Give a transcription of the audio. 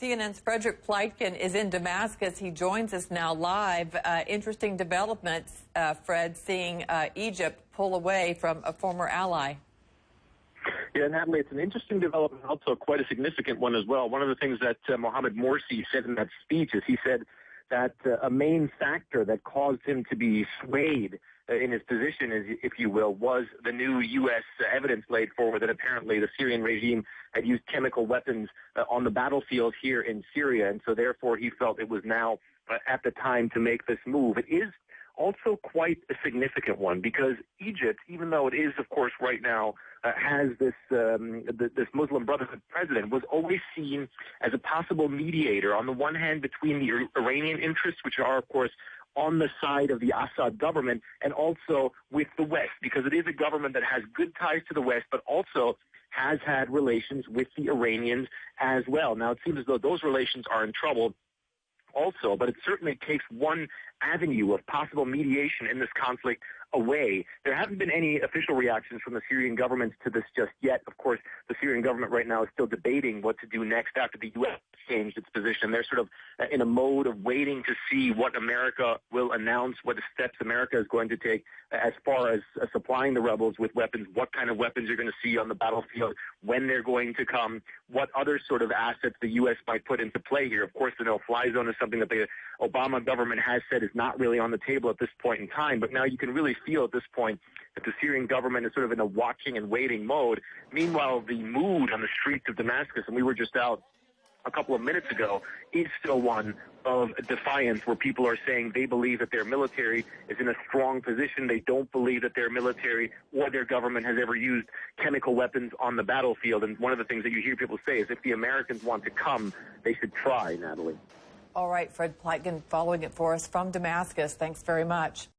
CNN's Frederick Pleitgen is in Damascus. He joins us now live. Interesting developments, Fred, seeing Egypt pull away from a former ally. Yeah, Natalie, it's an interesting development, also quite a significant one as well. One of the things that Mohamed Morsi said in that speech is he said that a main factor that caused him to be swayed in his position, if you will, was the new U.S. evidence laid forward that apparently the Syrian regime had used chemical weapons on the battlefield here in Syria. And so therefore he felt it was now at the time to make this move. It is also quite a significant one because Egypt, even though it is, of course, right now has this Muslim Brotherhood president, was always seen as a possible mediator, on the one hand, between the Iranian interests, which are, of course, on the side of the Assad government, and also with the West, because it is a government that has good ties to the West, but also has had relations with the Iranians as well. Now, it seems as though those relations are in trouble also, but it certainly takes one avenue of possible mediation in this conflict away. There haven't been any official reactions from the Syrian government to this just yet. Of course, the Syrian government right now is still debating what to do next after the U.S. changed its position. They're sort of in a mode of waiting to see what America will announce, what steps America is going to take as far as supplying the rebels with weapons, what kind of weapons you're going to see on the battlefield, when they're going to come, what other sort of assets the U.S. might put into play here. Of course, the no-fly zone is something that the Obama government has said is not really on the table at this point in time, but now you can really feel at this point that the Syrian government is sort of in a watching and waiting mode. Meanwhile, the mood on the streets of Damascus, and we were just out a couple of minutes ago, is still one of defiance, where people are saying they believe that their military is in a strong position. They don't believe that their military or their government has ever used chemical weapons on the battlefield. And one of the things that you hear people say is if the Americans want to come, they should try, Natalie. All right, Fred Pleitgen following it for us from Damascus. Thanks very much.